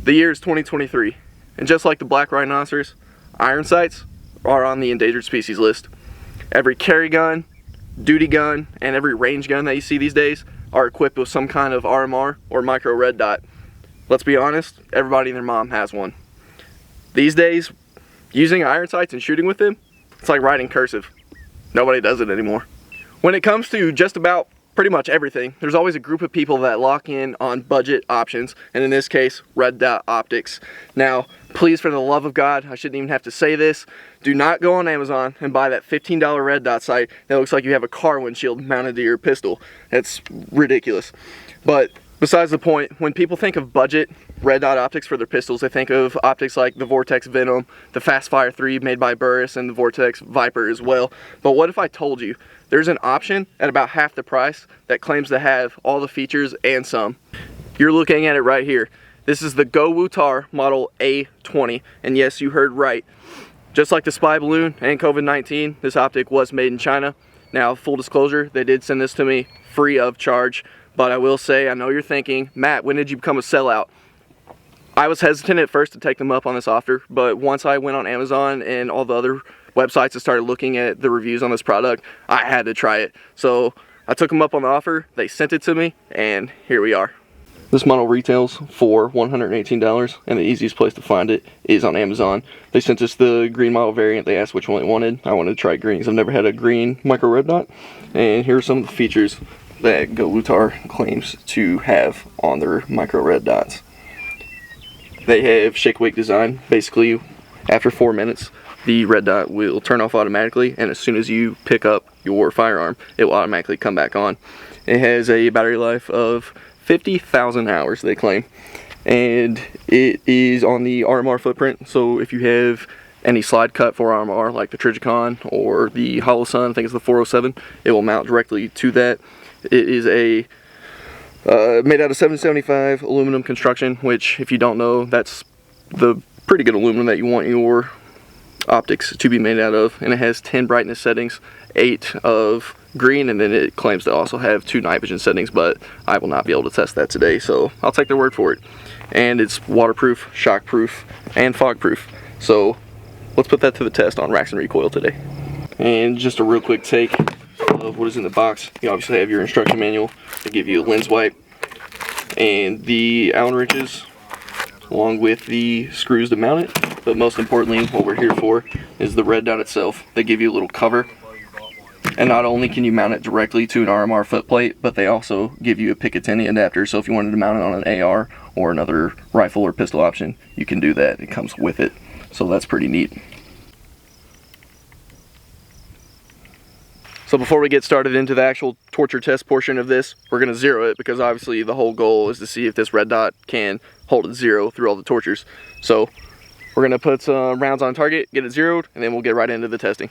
The year is 2023, and just like the black rhinoceros, iron sights are on the endangered species list. Every carry gun, duty gun, and every range gun that you see these days are equipped with some kind of RMR or micro red dot. Let's be honest, everybody and their mom has one. These days, using iron sights and shooting with them, it's like writing cursive. Nobody does it anymore. When it comes to just about pretty much everything, there's always a group of people that lock in on budget options, and in this case, red dot optics. Now, please, for the love of God, I shouldn't even have to say this, do not go on Amazon and buy that $15 red dot sight that looks like you have a car windshield mounted to your pistol. That's ridiculous. But besides the point, when people think of budget red dot optics for their pistols, they think of optics like the Vortex Venom, the Fastfire 3 made by Burris, and the Vortex Viper as well. But what if I told you there's an option at about half the price that claims to have all the features and some? You're looking at it right here. This is the GOWUTAR model A20, and yes, you heard right. Just like the spy balloon and COVID-19, this optic was made in China. Now, full disclosure, they did send this to me free of charge, but I will say, I know you're thinking, Matt, when did you become a sellout? I was hesitant at first to take them up on this offer, but once I went on Amazon and all the other websites and started looking at the reviews on this product, I had to try it. So I took them up on the offer, they sent it to me, and here we are. This model retails for $118, and the easiest place to find it is on Amazon. They sent us the green model variant. They asked which one they wanted. I wanted to try green because I've never had a green micro red dot. And here are some of the features that GOWUTAR claims to have on their micro red dots. They have shake wake design. Basically, after 4 minutes, the red dot will turn off automatically, and as soon as you pick up your firearm, it will automatically come back on. It has a battery life of 50,000 hours, they claim, and it is on the RMR footprint. So if you have any slide cut for RMR, like the Trijicon or the Hollow Sun, I think it's the 407, it will mount directly to that. It is a made out of 775 aluminum construction, which, if you don't know, that's the pretty good aluminum that you want your optics to be made out of, and it has 10 brightness settings, 8 of green, and then it claims to also have 2 night vision settings, but I will not be able to test that today, so I'll take their word for it. And it's waterproof, shockproof, and fogproof. So let's put that to the test on RacksNRecoil today. And just a real quick take of what is in the box. You obviously have your instruction manual. They give you a lens wipe and the Allen wrenches along with the screws to mount it. But most importantly, what we're here for is the red dot itself. They give you a little cover, and not only can you mount it directly to an RMR footplate, but they also give you a Picatinny adapter. So if you wanted to mount it on an AR or another rifle or pistol option, you can do that. It comes with it, so that's pretty neat. So before we get started into the actual torture test portion of this, we're going to zero it, because obviously the whole goal is to see if this red dot can hold it zero through all the tortures. So we're going to put some rounds on target, get it zeroed, and then we'll get right into the testing.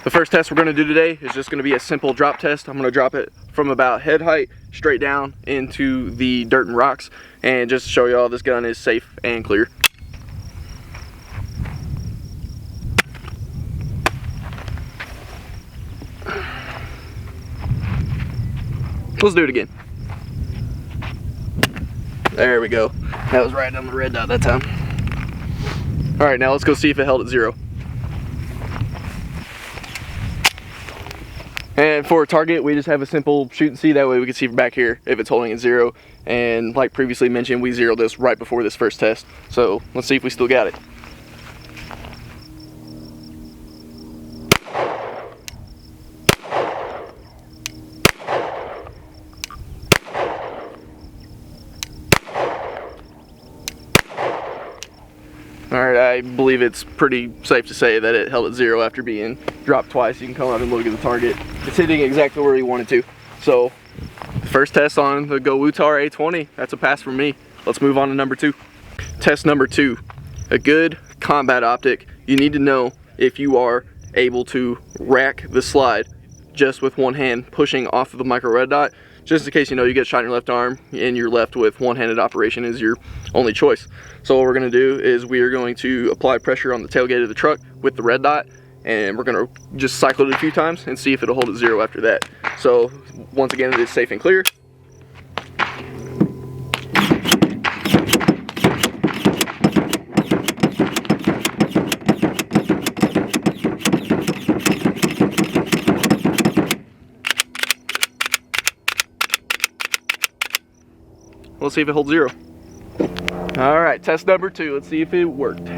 The first test we're going to do today is just going to be a simple drop test. I'm going to drop it from about head height straight down into the dirt and rocks, and just to show you all this gun is safe and clear. Let's do it again. There we go. That was right on the red dot that time. Alright, now let's go see if it held at zero. And for a target, we just have a simple shoot and see. That way we can see from back here if it's holding at zero. And like previously mentioned, we zeroed this right before this first test. So let's see if we still got it. Alright, I believe it's pretty safe to say that it held at zero after being dropped twice. You can come out and look at the target. It's hitting exactly where you want it to. So, first test on the GOWUTAR A20, that's a pass from me. Let's move on to number 2. Test number 2. A good combat optic, you need to know if you are able to rack the slide just with one hand pushing off of the micro red dot, just in case you get shot in your left arm and you're left with one-handed operation is your only choice. So what we're going to do is we are going to apply pressure on the tailgate of the truck with the red dot and we're gonna just cycle it a few times and see if it'll hold at 0 after that. So once again, it is safe and clear. Let's see if it holds 0. All right, test number 2. Let's see if it worked.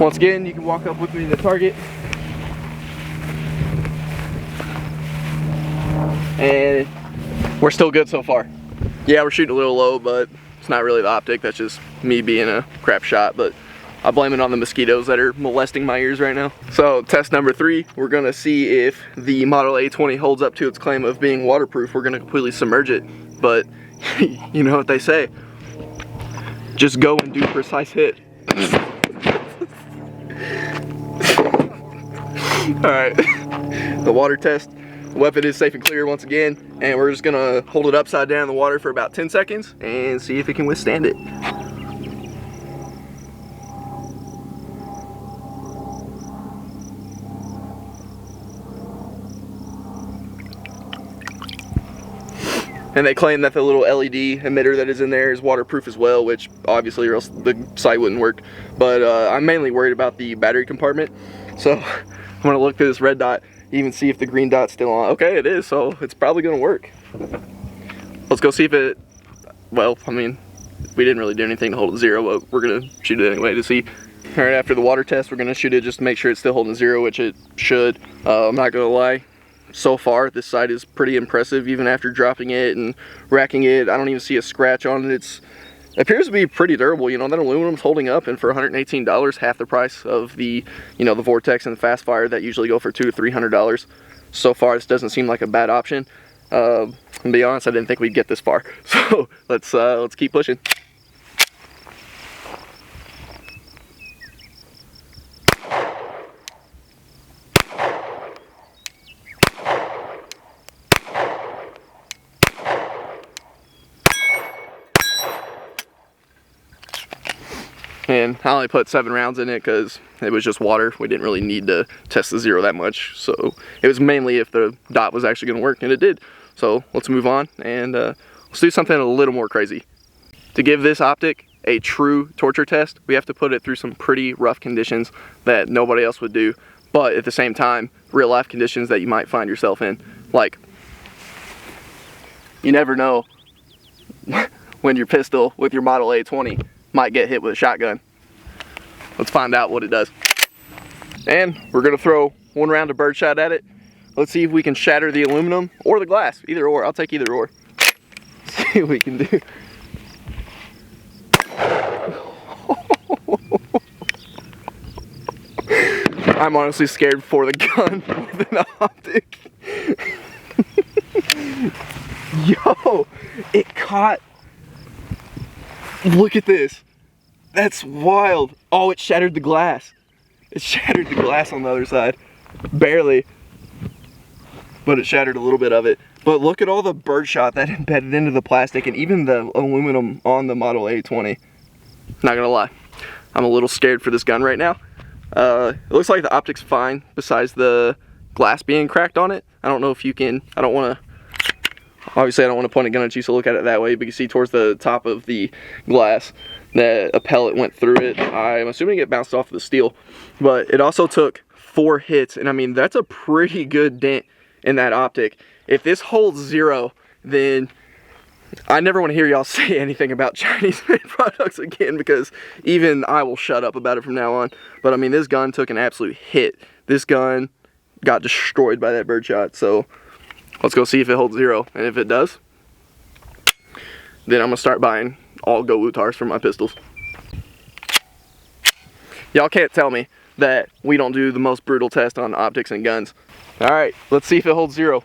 Once again, you can walk up with me to the target. And we're still good so far. Yeah, we're shooting a little low, but it's not really the optic. That's just me being a crap shot, but I blame it on the mosquitoes that are molesting my ears right now. So test number 3, we're gonna see if the Model A20 holds up to its claim of being waterproof. We're gonna completely submerge it, but you know what they say, just go and do precise hit. All right, the water test. The weapon is safe and clear once again, and we're just gonna hold it upside down in the water for about 10 seconds and see if it can withstand it. And they claim that the little LED emitter that is in there is waterproof as well, which obviously or else the sight wouldn't work. But I'm mainly worried about the battery compartment. So I'm gonna look through this red dot, even see if the green dot's still on. Okay, it is, so it's probably gonna work. Let's go see if it, well, I mean, we didn't really do anything to hold it 0, but we're gonna shoot it anyway to see. All right, after the water test, we're gonna shoot it just to make sure it's still holding 0, which it should. I'm not gonna lie, so far this sight is pretty impressive, even after dropping it and racking it. I don't even see a scratch on it. It appears to be pretty durable. You know, that aluminum's holding up, and for $118, half the price of the, you know, the Vortex and the Fast Fire that usually go for $200 to $300. So far, this doesn't seem like a bad option. To be honest, I didn't think we'd get this far. So let's keep pushing. And I only put 7 rounds in it because it was just water. We didn't really need to test the 0 that much. So it was mainly if the dot was actually going to work, and it did. So let's move on, and let's do something a little more crazy. To give this optic a true torture test, we have to put it through some pretty rough conditions that nobody else would do, but at the same time, real life conditions that you might find yourself in. Like, you never know when your pistol with your Model A20 might get hit with a shotgun. Let's find out what it does. And we're gonna throw 1 round of birdshot at it. Let's see if we can shatter the aluminum or the glass. Either or, I'll take either or. See what we can do. I'm honestly scared for the gun with an optic. Yo, it caught. Look at this. That's wild. Oh, it shattered the glass. It shattered the glass on the other side. Barely. But it shattered a little bit of it. But look at all the birdshot that embedded into the plastic and even the aluminum on the Model A20. Not gonna lie, I'm a little scared for this gun right now. It looks like the optic's fine besides the glass being cracked on it. I don't know if you can, obviously I don't want to point a gun at you, so look at it that way, but you can see towards the top of the glass that a pellet went through it. I'm assuming it bounced off the steel, but it also took 4 hits, and I mean, that's a pretty good dent in that optic. If this holds 0, then I never want to hear y'all say anything about Chinese made products again, because even I will shut up about it from now on. But I mean, this gun took an absolute hit. This gun got destroyed by that birdshot, so let's go see if it holds 0, and if it does, then I'm gonna start buying all GOWUTARs for my pistols. Y'all can't tell me that we don't do the most brutal test on optics and guns. Alright, let's see if it holds 0.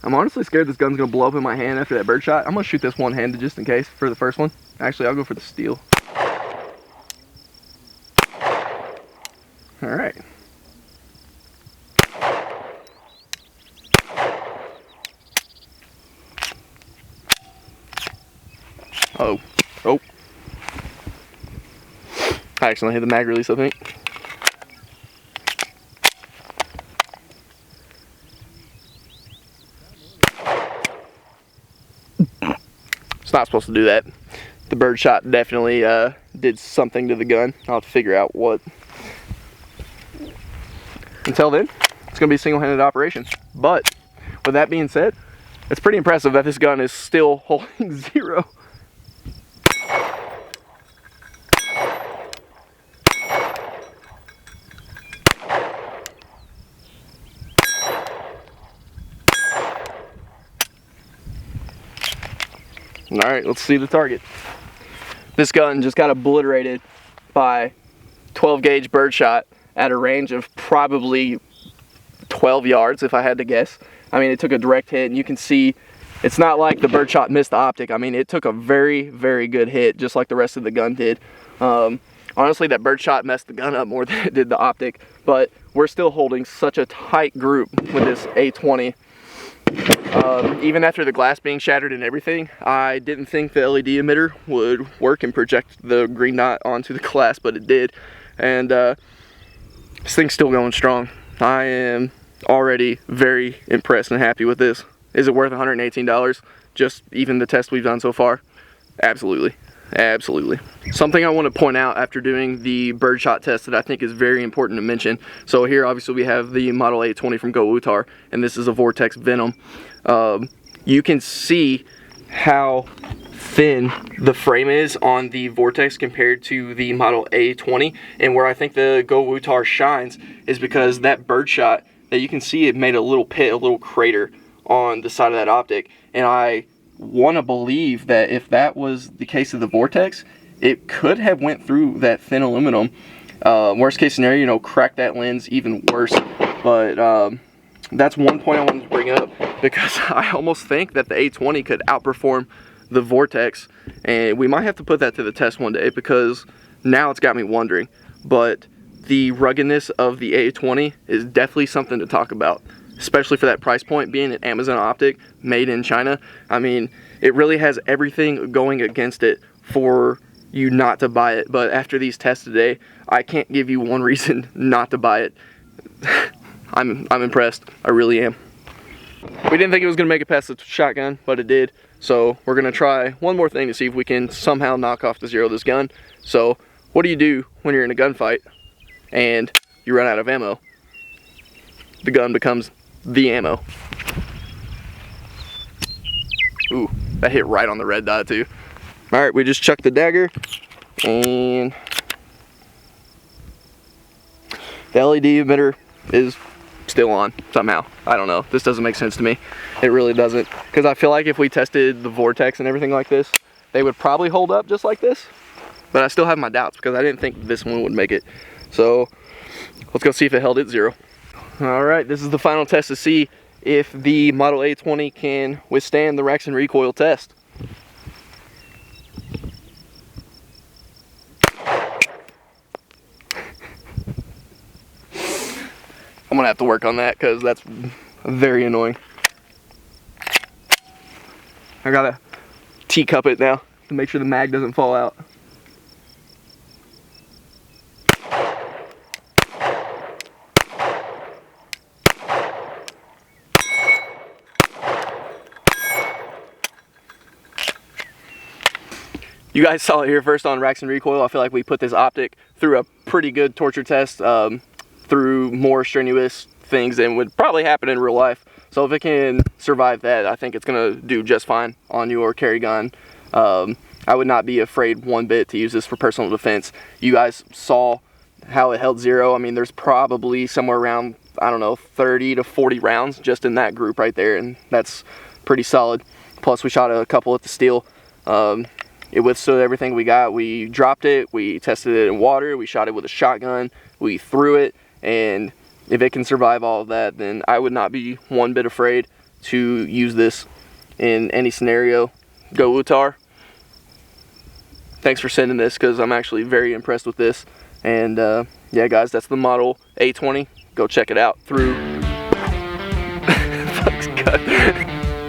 I'm honestly scared this gun's gonna blow up in my hand after that birdshot. I'm gonna shoot this one-handed just in case for the first one. Actually, I'll go for the steel. All right. Oh. Oh. I accidentally hit the mag release, I think. It's not supposed to do that. The bird shot definitely did something to the gun. I'll have to figure out what. Until then, it's going to be a single-handed operation. But with that being said, it's pretty impressive that this gun is still holding 0. Alright, let's see the target. This gun just got obliterated by 12 gauge birdshot at a range of probably 12 yards if I had to guess. I mean, it took a direct hit, and you can see it's not like the birdshot missed the optic. I mean, it took a very, very good hit, just like the rest of the gun did. Honestly, that birdshot messed the gun up more than it did the optic, but we're still holding such a tight group with this A20. Even after the glass being shattered and everything, I didn't think the LED emitter would work and project the green dot onto the glass, but it did. And this thing's still going strong. I am already very impressed and happy with this. Is it worth $118? Just even the test we've done so far? Absolutely. Absolutely. Something I want to point out after doing the birdshot test that I think is very important to mention. So here obviously we have the Model A20 from GOWUTAR, and this is a Vortex Venom. You can see how thin the frame is on the Vortex compared to the Model A20, and where I think the GOWUTAR shines is because that birdshot that you can see, it made a little pit, a little crater on the side of that optic, and I want to believe that if that was the case of the Vortex, it could have went through that thin aluminum. Worst case scenario, you know, crack that lens even worse. But that's one point I wanted to bring up, because I almost think that the A20 could outperform the Vortex, and we might have to put that to the test one day, because now it's got me wondering. But the ruggedness of the A20 is definitely something to talk about, especially for that price point, being an Amazon optic made in China. I mean, it really has everything going against it for you not to buy it. But after these tests today, I can't give you one reason not to buy it. I'm impressed. I really am. We didn't think it was going to make it past the shotgun, but it did. So we're going to try one more thing to see if we can somehow knock off the 0 of this gun. So what do you do when you're in a gunfight and you run out of ammo? The gun becomes the ammo. Ooh, that hit right on the red dot too. Alright, we just chucked the dagger, and the LED emitter is still on somehow. I don't know. This doesn't make sense to me. It really doesn't. Because I feel like if we tested the Vortex and everything like this, they would probably hold up just like this. But I still have my doubts, because I didn't think this one would make it. So let's go see if it held at 0. Alright, this is the final test to see if the Model A20 can withstand the RacksNRecoil test. I'm gonna have to work on that, because that's very annoying. I gotta teacup it now to make sure the mag doesn't fall out. You guys saw it here first on RacksNRecoil. I feel like we put this optic through a pretty good torture test, through more strenuous things than would probably happen in real life. So if it can survive that, I think it's gonna do just fine on your carry gun. I would not be afraid one bit to use this for personal defense. You guys saw how it held 0. I mean, there's probably somewhere around, I don't know, 30 to 40 rounds just in that group right there, and that's pretty solid. Plus we shot a couple at the steel. It withstood everything we got. We dropped it, we tested it in water, we shot it with a shotgun, we threw it, and if it can survive all of that, then I would not be one bit afraid to use this in any scenario. GOWUTAR, thanks for sending this, because I'm actually very impressed with this, and Yeah guys, that's the model A20. Go check it out through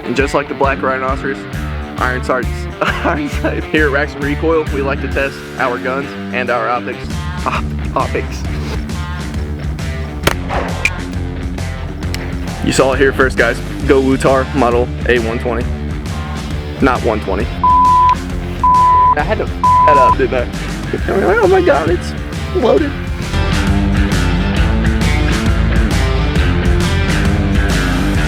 and just like the black rhinoceros, iron sights here at RacksNRecoil, we like to test our guns and our optics. You saw it here first guys. GOWUTAR model A120. Not 120. I had to that up, didn't I? Oh my god, it's loaded.